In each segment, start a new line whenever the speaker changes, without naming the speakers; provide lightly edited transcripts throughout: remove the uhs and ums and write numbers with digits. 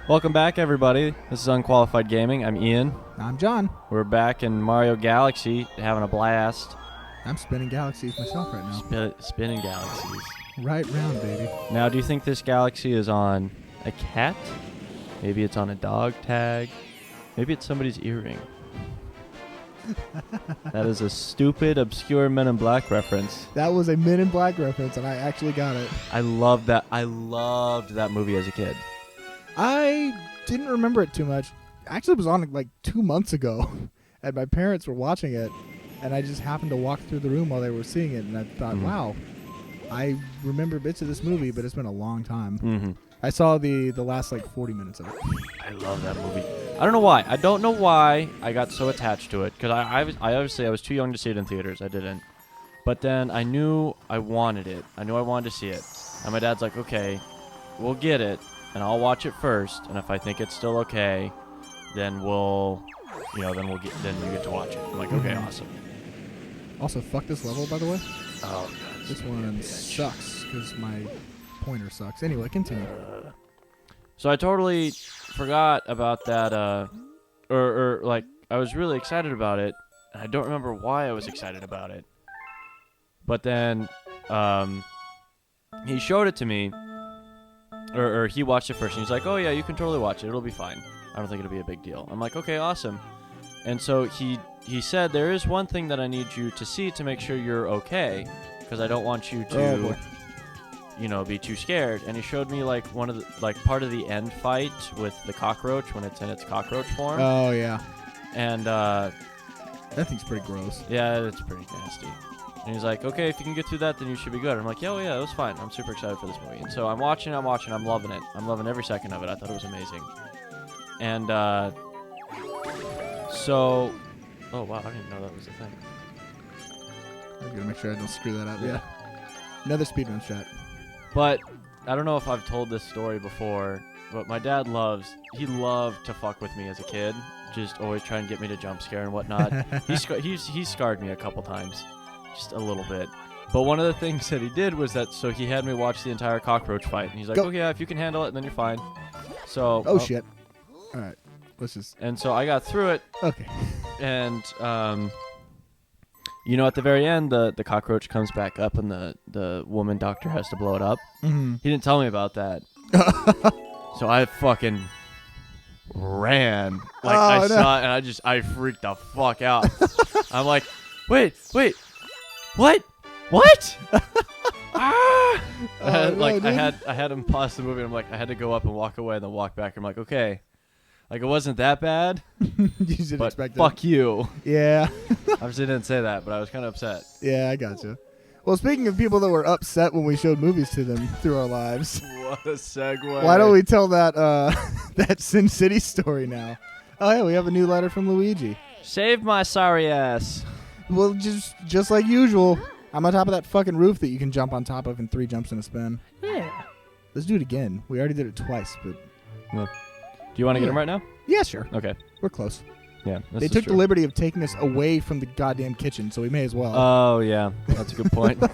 Welcome back, everybody. This is Unqualified Gaming. I'm Ian.
I'm John.
We're back in Mario Galaxy, having a blast.
I'm spinning galaxies myself right now.
Spinning galaxies.
Right round, baby.
Now, do you think this galaxy is on a cat? Maybe it's on a dog tag. Maybe it's somebody's earring. That is a stupid, obscure Men in Black reference.
That was a Men in Black reference, and I actually got it.
I loved that. I loved that movie as a kid.
I didn't remember it too much. Actually, it was on like 2 months ago, and my parents were watching it, and I just happened to walk through the room while they were seeing it, and I thought, wow, I remember bits of this movie, but it's been a long time.
Mm-hmm.
I saw the last like 40 minutes of it.
I love that movie. I don't know why. I don't know why I got so attached to it, because I obviously I was too young to see it in theaters. I didn't. But then I knew I wanted it. I knew I wanted to see it. And my dad's like, okay, we'll get it, and I'll watch it first, and if I think it's still okay, then then you get to watch it. I'm like, okay, awesome.
Also, fuck this level, by the way.
Oh, God.
This one sucks, because my pointer sucks. Anyway, continue.
So I totally forgot about that, or I was really excited about it, and I don't remember why I was excited about it. But then, he showed it to me, or he watched it first, and he's like, oh yeah, you can totally watch it, it'll be fine. I don't think it'll be a big deal. I'm like, okay, awesome. And so he said, there is one thing that I need you to see to make sure you're okay, because I don't want you to, be too scared. And he showed me like one of the, part of the end fight with the cockroach when it's in its cockroach form.
Oh yeah.
And
that thing's pretty gross.
yeah, it's pretty nasty. And he's like, okay, if you can get through that, then you should be good. I'm like, yeah, that was fine. I'm super excited for this movie. And so I'm watching, I'm loving it. I'm loving every second of it. I thought it was amazing. And oh wow, I didn't know that was a thing.
I gotta make sure I don't screw that up. Yeah. Another speedrun shot.
But I don't know if I've told this story before, but my dad loved to fuck with me as a kid. Just always try and get me to jump scare and whatnot. He scarred me a couple times. Just a little bit. But one of the things that he did was that, so he had me watch the entire cockroach fight. And he's like, okay, yeah, if you can handle it, then you're fine. So.
Oh, shit. All right. Let's just.
And so I got through it.
Okay.
And, at the very end, the cockroach comes back up and the woman doctor has to blow it up.
Mm-hmm.
He didn't tell me about that. So I fucking ran. Saw it and I freaked the fuck out. I'm like, wait. What? Ah! I had him pause the movie. And I'm like, I had to go up and walk away and then walk back. I'm like, okay, like it wasn't that bad.
You didn't
but
expect
fuck you.
Yeah.
Obviously didn't say that, but I was kind of upset.
Yeah, I gotcha. Well, speaking of people that were upset when we showed movies to them through our lives,
What a segue.
why don't we tell that that Sin City story now? Oh yeah, we have a new letter from Luigi.
Save my sorry ass.
Well, just like usual, I'm on top of that fucking roof that you can jump on top of in 3 jumps and a spin.
Yeah.
Let's do it again. We already did it twice, but...
Well, do you want to get him right now?
Yeah, sure.
Okay.
We're close.
Yeah.
They took the liberty of taking us away from the goddamn kitchen, so we may as well.
Oh, yeah. That's a good point.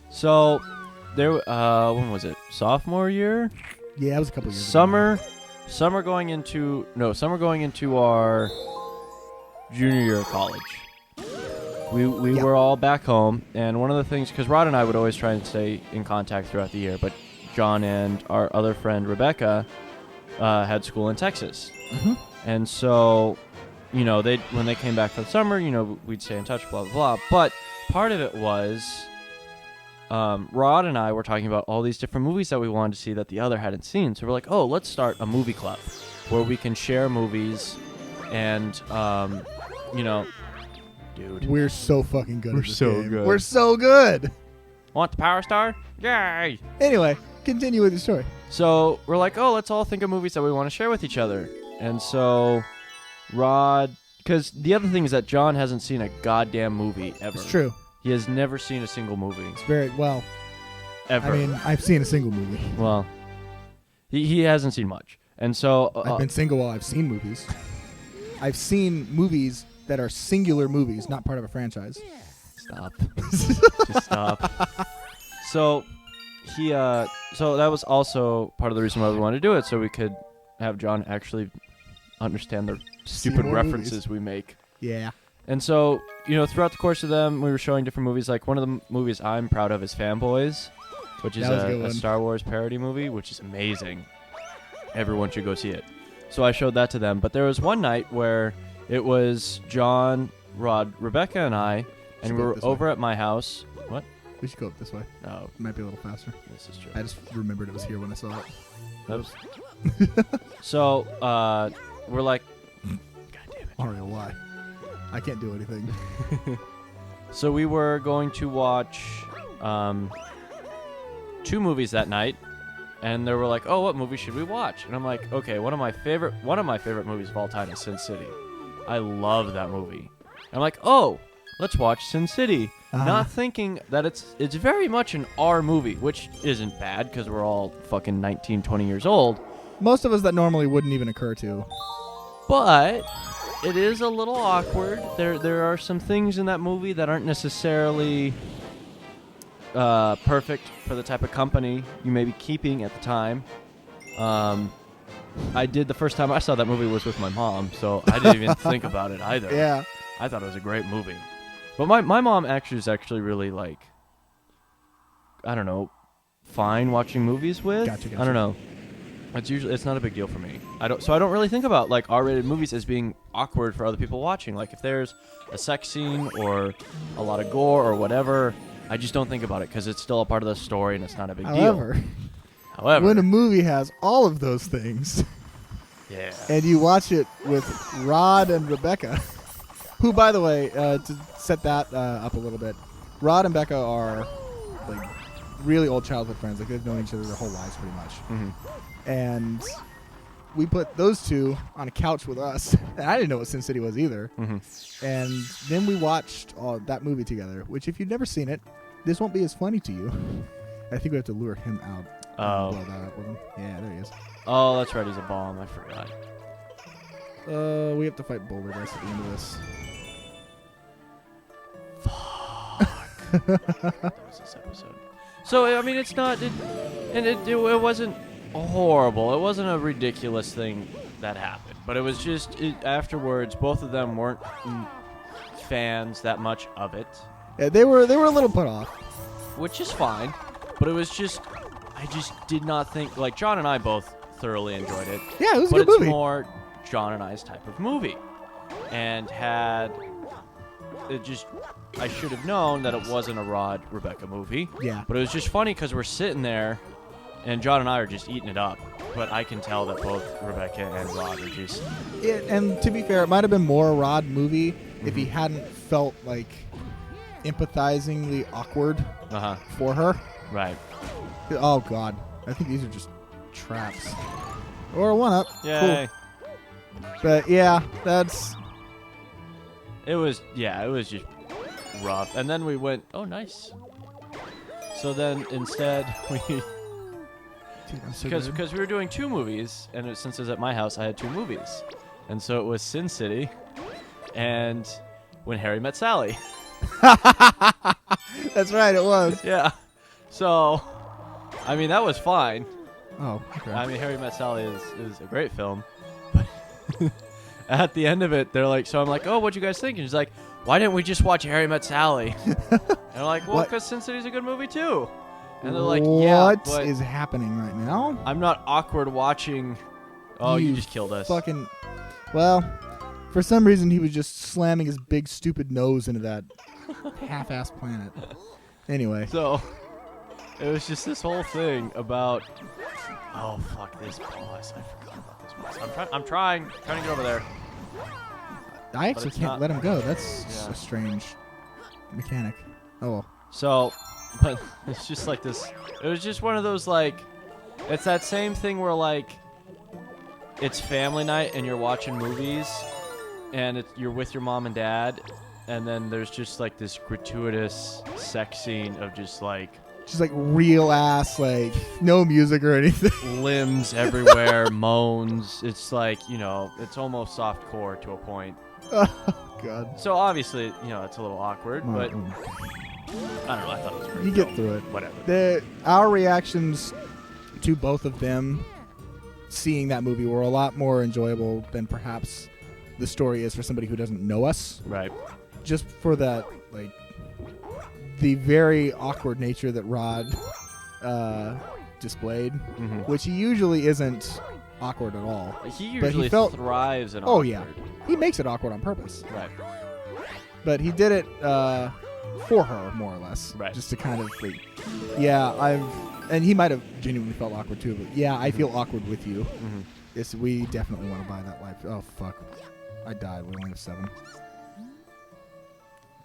So, when was it? Sophomore year?
Yeah, it was a couple years
ago. Summer going into our junior year of college. We were all back home, and one of the things, because Rod and I would always try and stay in contact throughout the year, but John and our other friend Rebecca had school in Texas.
Mm-hmm.
And so, when they came back for the summer, we'd stay in touch, blah, blah, blah. But part of it was Rod and I were talking about all these different movies that we wanted to see that the other hadn't seen. So we're like, oh, let's start a movie club where we can share movies and, dude.
We're so fucking good.
We're
at this
so
game.
good.
We're so good.
Want the Power Star? Yay!
Anyway, continue with the story.
So we're like, oh, let's all think of movies that we want to share with each other. And so Rod, because the other thing is that John hasn't seen a goddamn movie ever.
It's true.
He has never seen a single movie.
It's very well.
Ever.
I mean, I've seen a single movie.
Well, he hasn't seen much. And so...
I've been single while I've seen movies. I've seen movies that are singular movies, not part of a franchise.
Stop. Just stop. So he so that was also part of the reason why we wanted to do it, so we could have John actually understand the stupid
more
references
movies.
we make.
Yeah.
And so, throughout the course of them, we were showing different movies. Like, one of the movies I'm proud of is Fanboys, which is
That was a good
a
one.
Star Wars parody movie, which is amazing. Everyone should go see it. So I showed that to them. But there was one night where it was John, Rod, Rebecca, and I, and
Should
we
go
were
this
over at my house. What?
We should go up this way.
Oh,
It might be a little faster.
this is true.
I just remembered it was here when I saw it.
That was so, we're like, God damn it.
Mario, why? I can't do anything.
So we were going to watch 2 movies that night, and they were like, "Oh, what movie should we watch?" And I'm like, "Okay, one of my favorite movies of all time is Sin City. I love that movie." I'm like, "Oh, let's watch Sin City." Not thinking that it's very much an R movie, which isn't bad because we're all fucking 19, 20 years old.
Most of us that normally wouldn't even occur to.
But it is a little awkward. There are some things in that movie that aren't necessarily perfect for the type of company you may be keeping at the time. The first time I saw that movie was with my mom, so I didn't even think about it either.
Yeah.
I thought it was a great movie. But my mom is actually really, like, I don't know, fine watching movies with.
Gotcha.
I don't know. It's not a big deal for me. I don't really think about, like, R-rated movies as being awkward for other people watching. Like, if there's a sex scene or a lot of gore or whatever, I just don't think about it because it's still a part of the story and it's not a big deal. However,
when a movie has all of those things,
yeah,
and you watch it with Rod and Rebecca, who, by the way, to set that up a little bit, Rod and Becca are like really old childhood friends. Like, they've known each other their whole lives pretty much.
Mm-hmm.
And we put those two on a couch with us. And I didn't know what Sin City was either.
Mm-hmm.
And then we watched that movie together, which, if you've never seen it, this won't be as funny to you. I think we have to lure him out.
Oh.
Blow that up with him. Yeah, there he is.
Oh, that's right. He's a bomb. I forgot.
We have to fight boulder guys at the end of this.
That was this episode. So, I mean, it's not... It wasn't horrible. It wasn't a ridiculous thing that happened. But it was just... afterwards, both of them weren't fans that much of it.
Yeah, they were a little put off.
Which is fine. But it was just... I just did not think... Like, John and I both thoroughly enjoyed it.
Yeah, it was a
but
good movie.
it's more John and I's type of movie. And had... It just... I should have known that it wasn't a Rod Rebecca movie.
Yeah.
But it was just funny because we're sitting there, and John and I are just eating it up. But I can tell that both Rebecca and Rod are just...
Yeah, and to be fair, it might have been more a Rod movie if he hadn't felt, like, empathizingly awkward for her.
Right.
Oh, God. I think these are just traps. Or a one-up.
Yay.
Cool. But, yeah, that's...
It was just rough. And then we went, oh, nice. So then instead we...
Dude, I'm so good.
Because we were doing 2 movies, and since it was at my house, I had 2 movies. And so it was Sin City and When Harry Met Sally.
That's right, it was.
Yeah. So, I mean, that was fine.
Oh, okay.
I mean, Harry Met Sally is a great film. But at the end of it, they're like, so I'm like, oh, what'd you guys think? And he's like, why didn't we just watch Harry Met Sally? And I'm like, well,
What?
because Sin City's a good movie, too. And they're like, yeah,
what
but
is happening right now?
I'm not awkward watching... Oh, you just killed us.
Fucking... Well, for some reason, he was just slamming his big, stupid nose into that half-assed planet. Anyway.
So, it was just this whole thing about... Oh, fuck this boss. I forgot about this boss. I'm trying to get over there.
I actually
it's
can't
not-
let him go. That's
Yeah.
a strange mechanic. Oh, well.
So, but it's just like this. It was just one of those, like, it's that same thing where, like, it's family night and you're watching movies and you're with your mom and dad, and then there's just, like, this gratuitous sex scene of just, like,
Just like real ass, like no music or anything.
limbs everywhere, moans. It's like, it's almost softcore to a point.
Oh, God.
So, obviously, it's a little awkward, but I don't know. I thought it was pretty
You
cool.
get through it.
Whatever.
Our reactions to both of them seeing that movie were a lot more enjoyable than perhaps the story is for somebody who doesn't know us.
Right.
Just for that, like, the very awkward nature that Rod displayed, which he usually isn't awkward at all.
He usually thrives in
Oh,
awkward.
yeah. He makes it awkward on purpose.
Right.
But he did it for her, more or less.
Right.
Just to kind of, like, and he might have genuinely felt awkward too, but yeah, I feel awkward with you. We definitely want to buy that life. Oh, fuck. I died. We only have 7.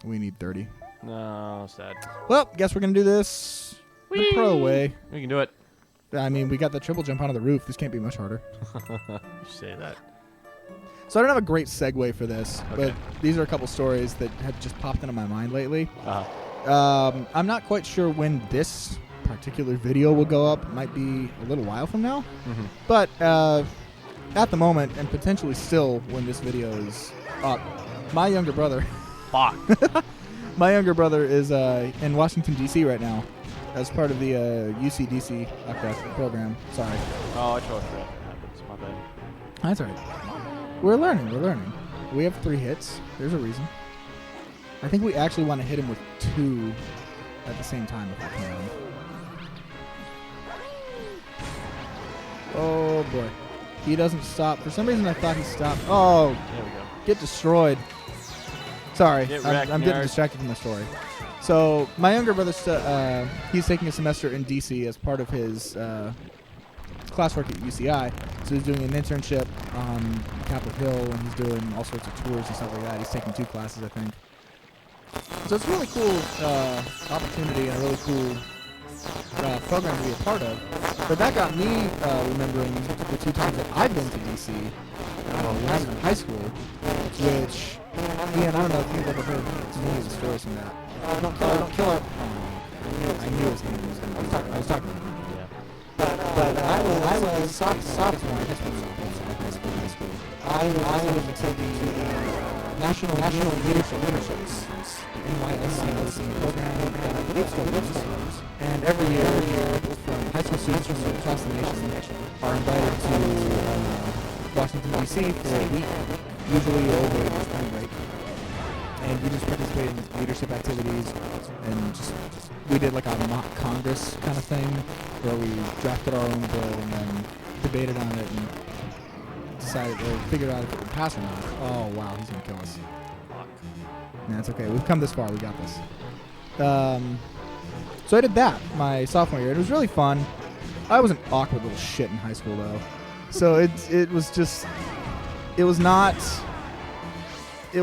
We need 30.
No, sad.
Well, guess we're going to do this the pro way.
We can do it.
I mean, we got the triple jump onto the roof. This can't be much harder.
You say that.
So I don't have a great segue for this,
Okay.
but these are a couple stories that have just popped into my mind lately.
Uh-huh.
I'm not quite sure when this particular video will go up. It might be a little while from now. But at the moment, and potentially still when this video is up, my younger brother...
Fuck.
My younger brother is in Washington, D.C. right now as part of the UCDC program. Sorry.
Oh, I totally forgot that happens. My bad.
That's all right. We're learning. We have 3 hits. There's a reason. I think we actually want to hit him with 2 at the same time if we can. Oh, boy. He doesn't stop. For some reason, I thought he stopped. Oh,
There we go.
get destroyed. Sorry,
Get
I'm
wrecked,
getting
nerd.
distracted from the story. So my younger brother, he's taking a semester in D.C. as part of his classwork at UCI. So he's doing an internship on Capitol Hill, and he's doing all sorts of tours and stuff like that. He's taking 2 classes, I think. So it's a really cool opportunity and a really cool program to be a part of. But that got me remembering the 2 times that I've been to D.C. When I was in high school, which, Ian, I don't know if you've ever heard any of the stories from that. Don't kill her. I knew his name was going to I was talking about him.
Yeah.
But I was sophomore in high school. I was attending the National Leaderships NYLC program that leads programs. And every year, from high school students from across the nation are invited to Washington, D.C. for a week, usually over the spring break. And we just participated in leadership activities, and we did like a mock Congress kind of thing, where we drafted our own bill and then debated on it and decided or figured out if it would pass or not. Oh wow, he's gonna kill us.
Fuck.
Nah, it's okay. We've come this far. We got this. So I did that my sophomore year. It was really fun. I was an awkward little shit in high school though, so it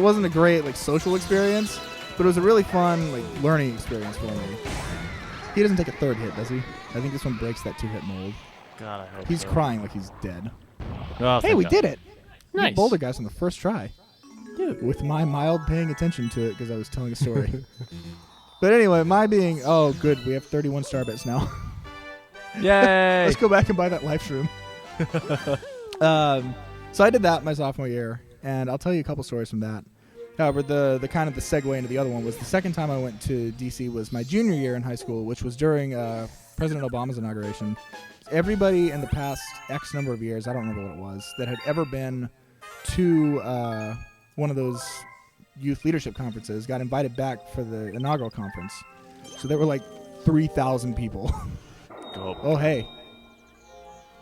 wasn't a great like social experience, but it was a really fun like learning experience for me. He doesn't take a 3rd hit, does he? I think this one breaks that 2-hit mold.
God, I hope
He's
so.
crying like he's dead.
Oh,
Hey, we did it! We
Nice.
did Boulder Guys on the first try. Dude. With my mild paying attention to it because I was telling a story. But anyway, oh good, we have 31 star bits now.
Yay!
Let's go back and buy that life shroom. So I did that my sophomore year, and I'll tell you a couple stories from that. However, the kind of the segue into the other one was the second time I went to D.C. was my junior year in high school, which was during President Obama's inauguration. Everybody in the past X number of years, I don't remember what it was, that had ever been to one of those youth leadership conferences got invited back for the inaugural conference. So there were like 3,000 people.
Go.
Oh, hey.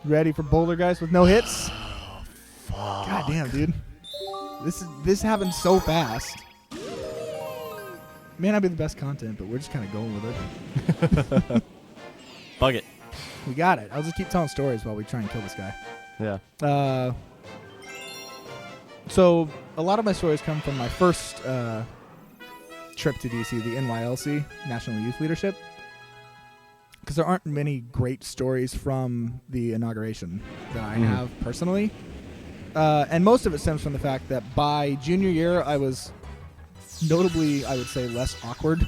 Ready for Boulder Guys with no hits?
Fuck.
God damn, dude. This happened so fast. May not be the best content, but we're just kind of going with it.
Bug it.
We got it. I'll just keep telling stories while we try and kill this guy.
Yeah.
So a lot of my stories come from my first trip to DC, the NYLC, National Youth Leadership, because there aren't many great stories from the inauguration that I have personally. And most of it stems from the fact that by junior year, I was notably, I would say, less awkward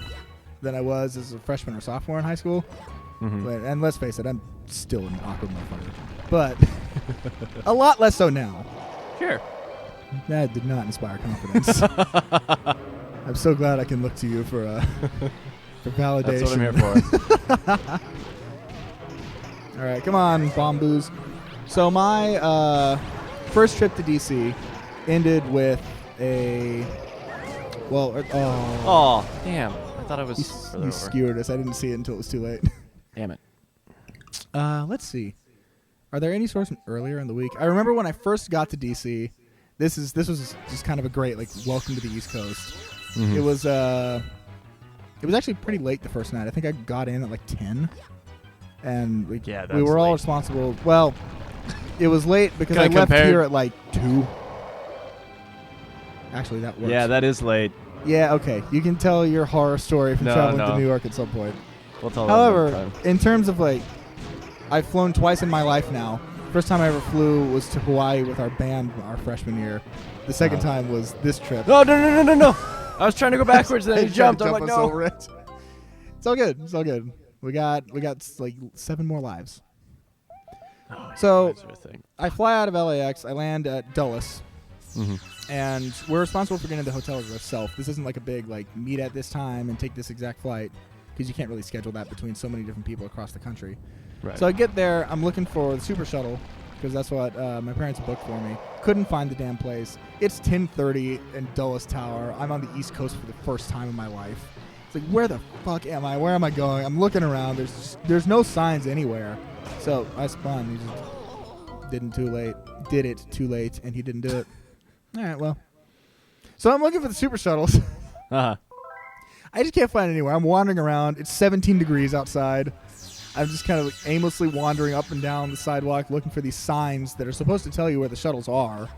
than I was as a freshman or sophomore in high school. And let's face it, I'm still an awkward motherfucker. But a lot less so now.
Sure.
That did not inspire confidence. I'm so glad I can look to you for For validation.
That's what I'm here for.
All right, come on, Bomboos. So my first trip to DC ended with a... Well,
Oh, damn. I thought I was further
you
over.
skewered us. I didn't see it until it was too late.
Damn it.
Let's see. Are there any stories from earlier in the week? I remember when I first got to DC. This was just kind of a great welcome to the East Coast.
Mm-hmm.
It was actually pretty late the first night. I think I got in at 10, and we were all responsible. Well, it was late because I left here at 2. Actually, that works.
Yeah, that is late.
Yeah, okay. You can tell your horror story from traveling to New York at some point.
We'll tell
However, in terms of I've flown twice in my life now. First time I ever flew was to Hawaii with our band our freshman year. The second time was this trip.
No. I was trying to go backwards, then you jumped. I'm like, no.
Over it. It's all good. It's all good. We got 7 more lives.
Oh,
so I fly out of LAX. I land at Dulles.
Mm-hmm.
And we're responsible for getting the hotels ourselves. This isn't a big meet at this time and take this exact flight, because you can't really schedule that between so many different people across the country.
Right.
So I get there. I'm looking for the Super Shuttle because that's what my parents booked for me. Couldn't find the damn place. It's 10:30 in Dulles Tower. I'm on the East Coast for the first time in my life. It's where the fuck am I? Where am I going? I'm looking around. There's no signs anywhere. So I spun. He just did it too late, and he didn't do it. All right, well. So I'm looking for the Super Shuttles.
Uh-huh.
I just can't find it anywhere. I'm wandering around. It's 17 degrees outside. I'm just kind of aimlessly wandering up and down the sidewalk looking for these signs that are supposed to tell you where the shuttles are.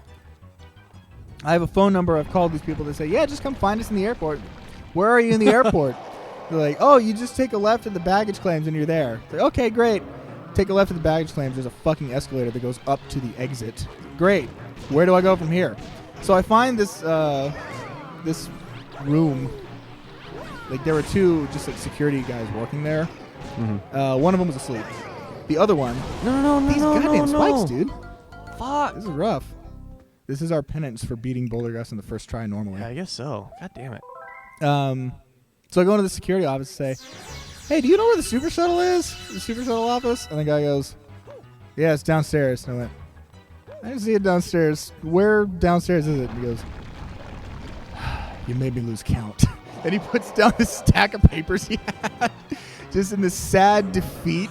I have a phone number. I've called these people. They say, yeah, just come find us in the airport. Where are you in the airport? They're like, oh, you just take a left at the baggage claims and you're there. Like, okay, great. Take a left at the baggage claims. There's a fucking escalator that goes up to the exit. Great. Where do I go from here? So I find this room. There were 2 just security guys working there. Mm-hmm. One of them was asleep. The other one...
No.
These goddamn spikes, dude.
Fuck.
This is rough. This is our penance for beating Boulder Gus in the first try normally.
Yeah, I guess so. God damn it.
So I go into the security office and say, hey, do you know where the Super Shuttle is? The Super Shuttle office? And the guy goes, yeah, it's downstairs. And I went, I didn't see it downstairs. Where downstairs is it? And he goes, you made me lose count. And he puts down this stack of papers he had, just in this sad defeat.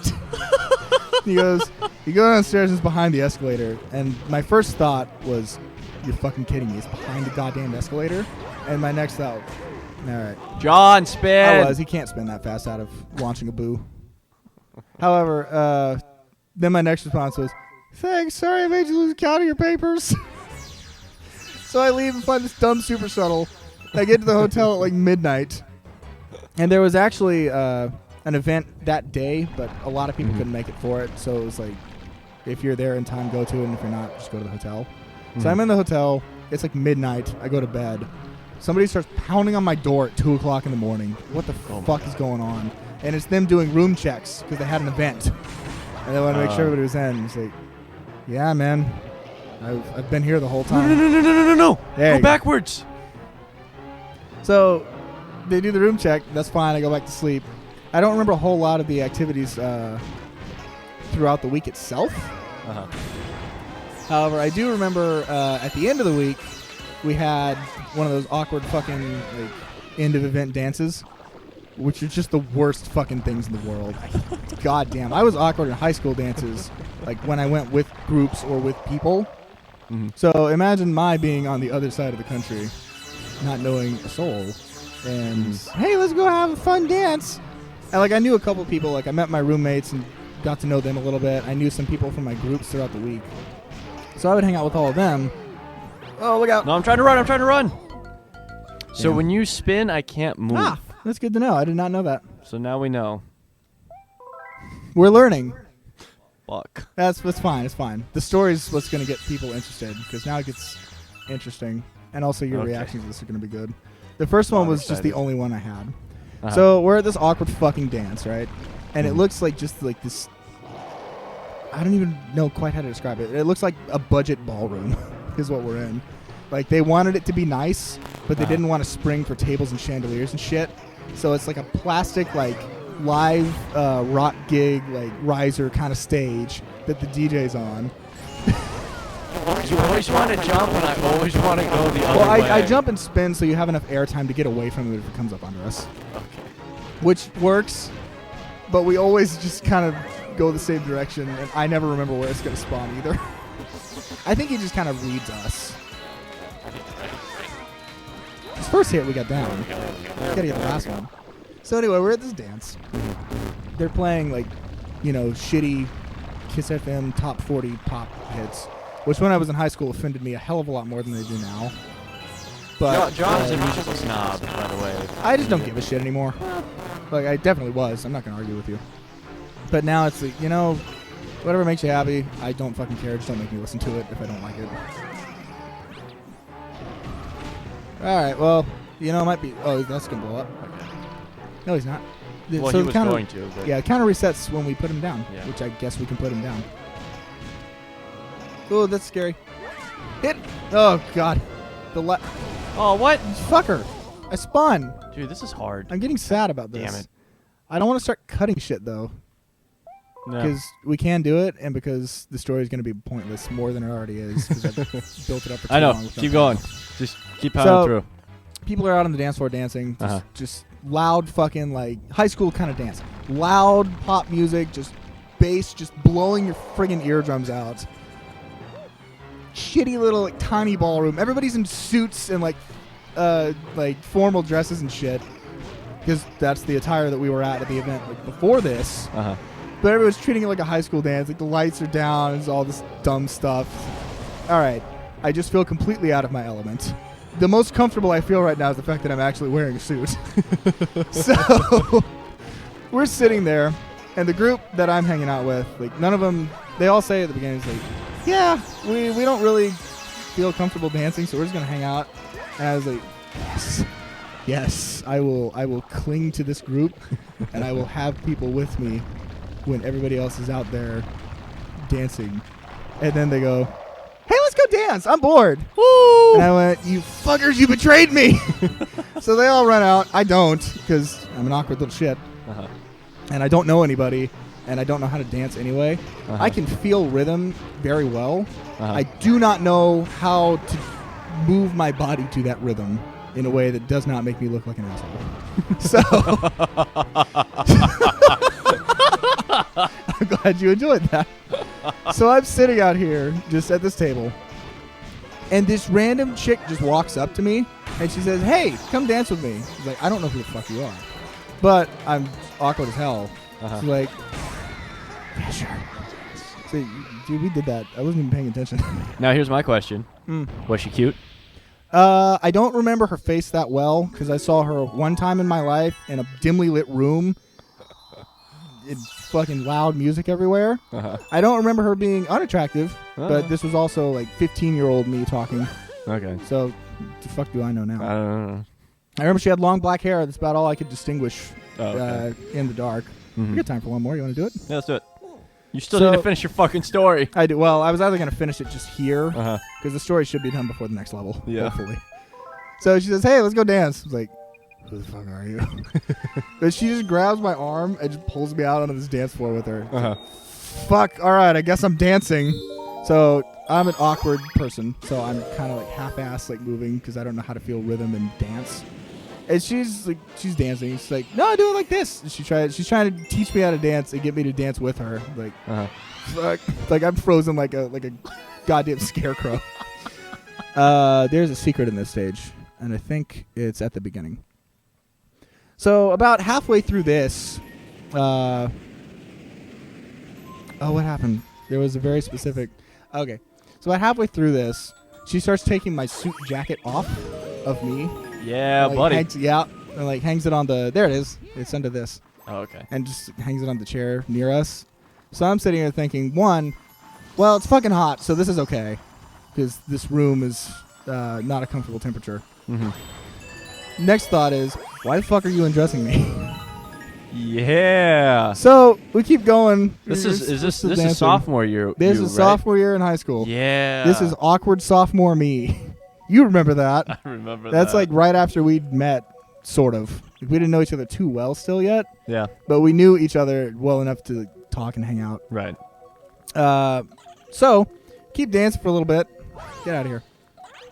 He goes, you go downstairs, it's behind the escalator. And my first thought was, you're fucking kidding me. It's behind the goddamn escalator. And my next thought, all right.
John, spin.
He can't spin that fast out of launching a boo. However, then my next response was, thanks, sorry I made you lose count of your papers. So I leave and find this dumb Super Shuttle. I get to the hotel at midnight. And there was actually an event that day, but a lot of people couldn't make it for it. So it was if you're there in time, go to it. And if you're not, just go to the hotel. Mm-hmm. So I'm in the hotel. It's midnight. I go to bed. Somebody starts pounding on my door at 2 o'clock in the morning. What the fuck is going on? And it's them doing room checks because they had an event. And they wanted to make sure everybody was in. It's yeah, man. I've been here the whole time.
No. Go backwards.
So they do the room check. That's fine. I go back to sleep. I don't remember a whole lot of the activities throughout the week itself.
Uh-huh.
However, I do remember at the end of the week, we had one of those awkward fucking end of event dances, which are just the worst fucking things in the world. God damn. I was awkward in high school dances, when I went with groups or with people. Mm-hmm. So imagine my being on the other side of the country, not knowing a soul, and hey, let's go have a fun dance. And I knew a couple people. I met my roommates and got to know them a little bit. I knew some people from my groups throughout the week, so I would hang out with all of them. Oh, look out!
No, I'm trying to run. So when you spin, I can't move.
Ah, that's good to know. I did not know that.
So now we know.
We're learning.
Fuck.
That's fine. It's fine. The story's what's going to get people interested, because now it gets interesting, and also your reactions to this are going to be good. The first one was just the only one I had. Uh-huh. So we're at this awkward fucking dance, right? And it looks just this. I don't even know quite how to describe it. It looks like a budget ballroom, is what we're in. They wanted it to be nice, but they didn't want to spring for tables and chandeliers and shit. So it's like a plastic like live rock gig like riser kind of stage that the DJ's on.
You always want to jump, and I always want to go the other
Well,
way.
I jump and spin so you have enough air time to get away from it if it comes up under us.
Okay.
Which works, but we always just kind of go the same direction, and I never remember where it's going to spawn either. I think he just kind of reads us. His first hit we got down. We gotta get the last one. So anyway, we're at this dance. They're playing like, shitty Kiss FM top 40 pop hits, which when I was in high school offended me a hell of a lot more than they do now. But
John is a musical snob, by the way.
I just don't give a shit anymore. Like, I definitely was. I'm not going to argue with you. But now it's like, whatever makes you happy, I don't fucking care. Just don't make me listen to it if I don't like it. Alright, well, it might be... Oh, that's going to blow up.
Okay.
No, he's not.
Well,
So
he
it
was
kinda-
going to, but...
Yeah, it kind of resets when we put him down,
Yeah.
which I guess we can put him down. Oh, that's scary. Hit! Oh, God.
Oh, what?
Fucker! I spun!
Dude, this is hard.
I'm getting sad about this.
Damn it.
I don't want to start cutting shit, though.
No.
Because we can do it, and because the story is going to be pointless more than it already is. Because I've built it up for too
I know.
long. with
Keep
nothing.
going. Just keep pounding through.
People are out on the dance floor dancing.
Uh-huh.
Just loud fucking, like, high school kind of dance. Loud pop music, just bass, just blowing your friggin' eardrums out. Shitty little, like, tiny ballroom. Everybody's in suits and, like formal dresses and shit. Because that's the attire that we were at the event, like, before this.
Uh-huh.
But everyone's treating it like a high school dance. Like, the lights are down. It's all this dumb stuff. All right. I just feel completely out of my element. The most comfortable I feel right now is the fact that I'm actually wearing a suit. So, we're sitting there, and the group that I'm hanging out with, like, none of them, they all say at the beginning, it's like, yeah, we don't really feel comfortable dancing, so we're just going to hang out. And I was like, yes, I will cling to this group, and I will have people with me when everybody else is out there dancing. And then they go, hey, let's go dance. I'm bored. Woo! And I went, you fuckers, you betrayed me. So they all run out. I don't, because I'm an awkward little shit.
Uh-huh.
And I don't know anybody, and I don't know how to dance anyway.
Uh-huh.
I can feel rhythm very well.
Uh-huh.
I do not know how to move my body to that rhythm in a way that does not make me look like an asshole. So I'm glad you enjoyed that. So I'm sitting out here just at this table, and this random chick just walks up to me, and she says, hey, come dance with me. She's like, I don't know who the fuck you are, but I'm awkward as hell.
Uh-huh.
She's like, yeah, sure. So, dude, we did that. I wasn't even paying attention.
Now, here's my question. Was she cute?
I don't remember her face that well because I saw her one time in my life in a dimly lit room. It's fucking loud music everywhere.
Uh-huh.
I don't remember her being unattractive,
Uh-huh.
but this was also like 15-year-old me talking.
Okay.
So, the fuck do I know now?
I don't know.
I remember she had long black hair. That's about all I could distinguish
Oh, okay.
in the dark.
Mhm.
We got time for one more. You want to do it?
Yeah, let's do it. You still
So-
need to finish your fucking story.
I do. Well, I was either going to finish it just here
Uh-huh.
because the story should be done before the next level.
Yeah.
Hopefully. So she says, hey, let's go dance. I was like, who the fuck are you? But she just grabs my arm and just pulls me out onto this dance floor with her.
Uh-huh.
Fuck, all right, I guess I'm dancing. So I'm an awkward person, so I'm kind of like half-ass like moving because I don't know how to feel rhythm and dance. And she's dancing. She's like, no, do it like this. And she's trying to teach me how to dance and get me to dance with her. Like,
Uh-huh.
fuck, like I'm frozen like a goddamn scarecrow. There's a secret in this stage, and I think it's at the beginning. So about halfway through this, what happened? There was a very specific. Okay, so about halfway through this, she starts taking my suit jacket off of me.
Yeah,
Like,
buddy.
hangs it on the. There it is. It's under this,
Oh, okay.
and just hangs it on the chair near us. So I'm sitting here thinking, one, well, it's fucking hot, so this is okay, because this room is not a comfortable temperature.
Mm-hmm.
Next thought is, why the fuck are you undressing me?
Yeah.
So we keep going.
This
We're
is
still
this
dancing.
is sophomore year.
This
you,
is
right?
sophomore year in high school.
Yeah.
This is awkward sophomore me. You remember that?
I remember
That's
that.
like right after we'd met sort of. We didn't know each other too well still yet,
Yeah.
but we knew each other well enough to talk and hang out.
Right.
So keep dancing for a little bit. Get out of here.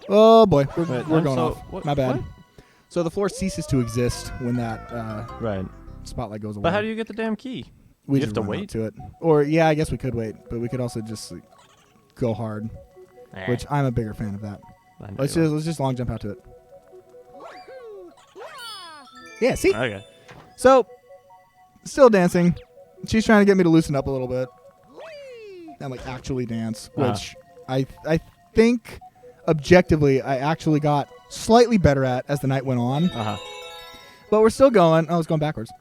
Oh boy, we're going off. My bad.
What?
So the floor ceases to exist when that
Right.
spotlight goes away.
But how do you get the damn key?
We
you
just
have to
run up
wait?
to it? Or yeah, I guess we could wait, but we could also just go hard, which I'm a bigger fan of that. Let's just long jump out to it. Yeah, see?
Okay.
So, still dancing. She's trying to get me to loosen up a little bit. And actually dance, which I think objectively I actually got slightly better at as the night went on. But we're still going. Oh, it's going backwards.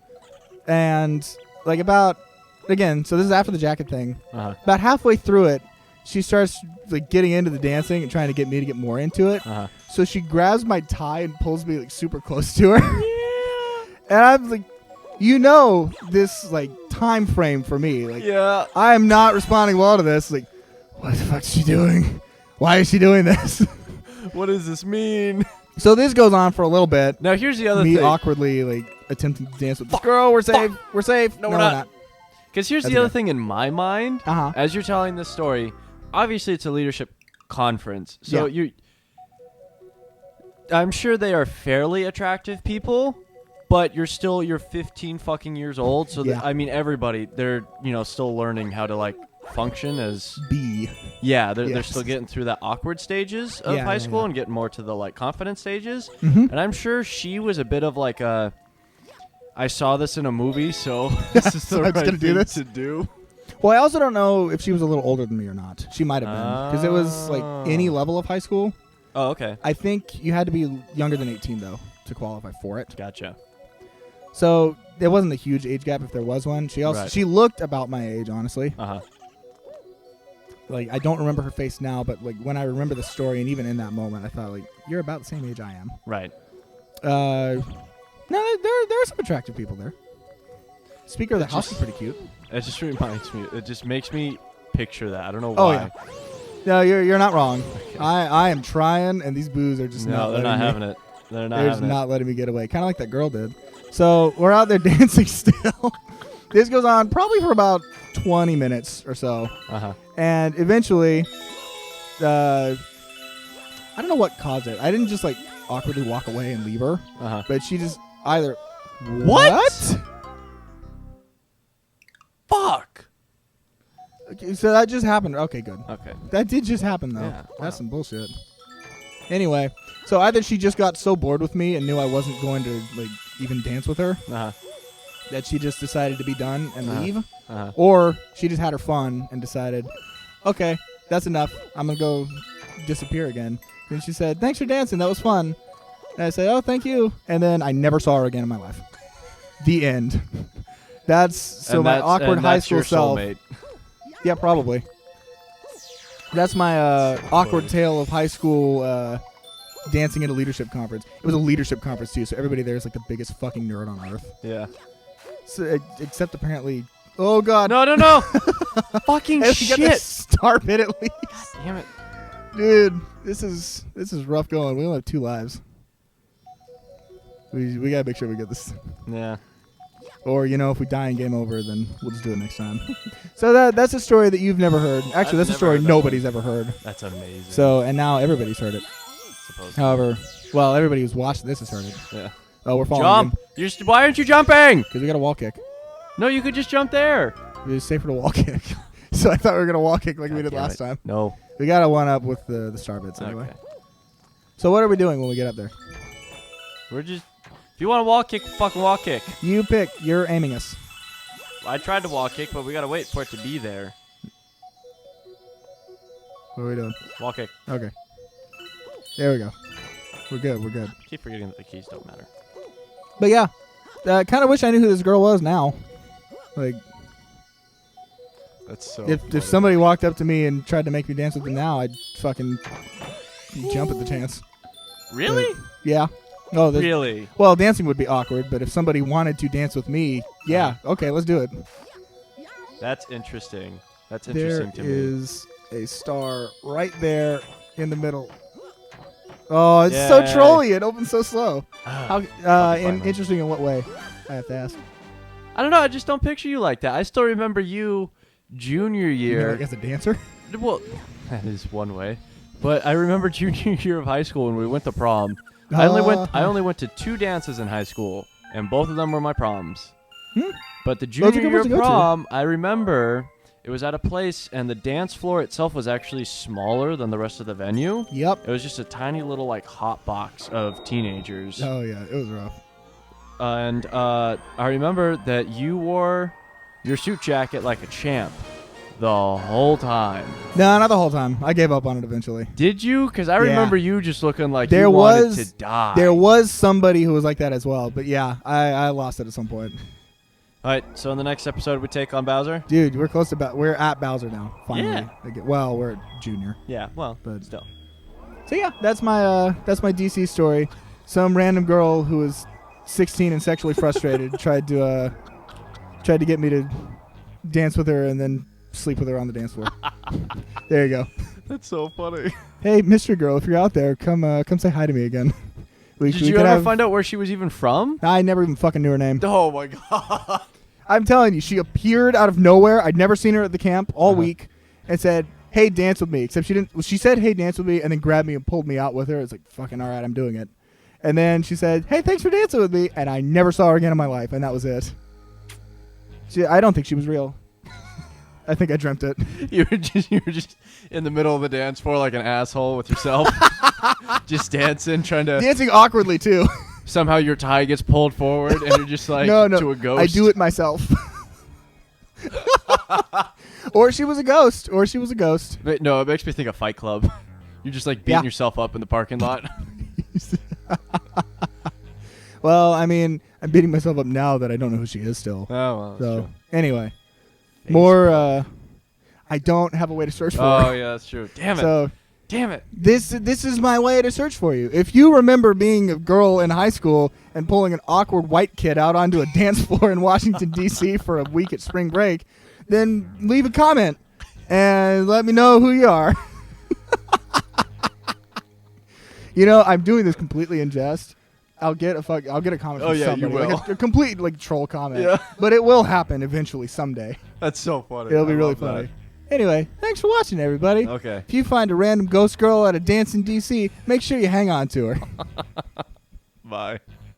And so this is after the jacket thing. About halfway through it, she starts getting into the dancing and trying to get me to get more into it. So she grabs my tie and pulls me super close to her.
Yeah.
And I'm this time frame for me.
Yeah.
I am not responding well to this. What the fuck is she doing? Why is she doing this?
What does this mean?
So this goes on for a little bit.
Now here's the other
me
thing.
awkwardly attempting to dance with this girl. We're safe. We're safe.
No, we're not. Because here's the other thing in my mind.
Uh-huh.
As you're telling this story, obviously it's a leadership conference. So I'm sure they are fairly attractive people, but you're 15 fucking years old. So everybody, they're still learning how to function as they're still getting through that awkward stages of high school and getting more to the confident stages. And I'm sure she was a bit of I saw this in a movie, so this is the right thing to do.
Well, I also don't know if she was a little older than me or not. She might have been, because it was any level of high school.
Oh, okay.
I think you had to be younger than 18 though to qualify for it.
Gotcha.
So there wasn't a huge age gap if there was one. She looked about my age, honestly. I don't remember her face now, but when I remember the story, and even in that moment, I thought you're about the same age I am.
Right.
No, there are some attractive people there. Speaker of the house is pretty cute.
It just reminds me. It just makes me picture that. I don't know why.
Oh yeah. No, you're not wrong. Okay. I am trying, and these boos are just not.
They're not having it. They're
not letting me get away. Kind of like that girl did. So we're out there dancing still. This goes on probably for about 20 minutes or so. And eventually, I don't know what caused it. I didn't just awkwardly walk away and leave her. But she just either
what? Fuck.
Okay, so that just happened. Okay, good.
Okay.
That did just happen though.
Yeah,
that's some bullshit. Anyway, so either she just got so bored with me and knew I wasn't going to even dance with her that she just decided to be done and leave, or she just had her fun and decided, okay, that's enough. I'm gonna go disappear again. And she said, "Thanks for dancing. That was fun." And I said, "Oh, thank you." And then I never saw her again in my life. The end. That's my awkward high school self.
Soulmate.
Yeah, probably. That's my awkward tale of high school dancing at a leadership conference. It was a leadership conference too, so everybody there is the biggest fucking nerd on earth.
Yeah.
So, except apparently, oh god,
no, fucking shit.
Got the star pit at least.
God damn it,
dude. This is rough going. We only have 2 lives. We gotta make sure we get this.
Yeah.
Or, if we die in game over, then we'll just do it next time. So that's a story that you've never heard. Actually, that's a story nobody's ever heard.
That's amazing.
So, and now everybody's heard it.
Supposedly.
However, everybody who's watched this has heard it.
Yeah.
Oh, we're falling.
Jump! Why aren't you jumping?
Because we got a wall kick.
No, you could just jump there.
It was safer to wall kick. So I thought we were going to wall kick like we did last time.
No.
We got to one up with the star bits anyway.
Okay.
So what are we doing when we get up there?
We're just... If you want to wall kick, fucking wall kick.
You pick. You're aiming us.
I tried to wall kick, but we got to wait for it to be there.
What are we doing?
Wall kick.
Okay. There we go. We're good.
I keep forgetting that the keys don't matter.
But yeah, I kind of wish I knew who this girl was now.
That's so
if somebody walked up to me and tried to make me dance with them now, I'd fucking jump at the chance.
Really?
But, yeah. Oh,
really?
Well, dancing would be awkward, but if somebody wanted to dance with me, yeah, okay, let's do it.
That's interesting. That's interesting to me.
There is a star right there in the middle. Oh, it's so
Yay.
trolly. It opens so slow. How?
finally.
Interesting in what way? I have to ask.
I don't know. I just don't picture you like that. I still remember you junior
You mean,
year.
like, as a dancer?
Well, that is one way. But I remember junior year of high school when we went to prom. I only went to 2 dances in high school, and both of them were my proms. But the
Those are
junior
good
year
ones to go to.
prom, I remember it was at a place, and the dance floor itself was actually smaller than the rest of the venue.
Yep.
It was just a tiny little like hot box of teenagers.
Oh yeah, it was rough.
And I remember that you wore your suit jacket like a champ the whole time.
No, not the whole time. I gave up on it eventually.
Did you? Because I remember you just looking like
There
you wanted
was-
to die.
There was somebody who was like that as well, but yeah, I lost it at some point.
All right, so in the next episode, we take on Bowser?
Dude, we're close to we're at Bowser now. Finally.
Yeah.
Well, we're at Junior.
Yeah, well,
But-
still.
So yeah, that's my DC story. Some random girl who was 16 and sexually frustrated tried to get me to dance with her and then sleep with her on the dance floor. There you go.
That's so funny.
Hey, Mr. Girl, if you're out there, come say hi to me again.
Did you ever find out where she was even from?
I never even fucking knew her name.
Oh, my God.
I'm telling you, she appeared out of nowhere. I'd never seen her at the camp all week and said, hey, dance with me. Except she didn't. Well, she said, hey, dance with me, and then grabbed me and pulled me out with her. It's like, fucking all right, I'm doing it. And then she said, hey, thanks for dancing with me. And I never saw her again in my life, and that was it. I don't think she was real. I think I dreamt it.
You were just in the middle of the dance floor like an asshole with yourself. Just dancing, trying to...
Dancing awkwardly, too.
Somehow your tie gets pulled forward, and you're just like
No,
to a ghost.
I do it myself. Or she was a ghost.
But no, it makes me think of Fight Club. You're just like beating
Yeah.
yourself up in the parking lot.
Well, I mean, I'm beating myself up now that I don't know who she is still.
Oh, well, that's
So,
true.
anyway. More, I don't have a way to search for
Oh,
her.
yeah, that's true. Damn it.
So,
Damn it.
this is my way to search for you. If you remember being a girl in high school and pulling an awkward white kid out onto a dance floor in Washington, D.C. for a week at spring break, then leave a comment and let me know who you are. You know, I'm doing this completely in jest. I'll get a comment
Oh,
from
yeah, you
somebody.
will.
Like a complete like troll comment.
Yeah.
But it will happen eventually someday.
That's so funny.
It'll be
I
really
love that.
funny. Anyway, thanks for watching, everybody.
Okay.
If you find a random ghost girl at a dance in D.C., make sure you hang on to her.
Bye.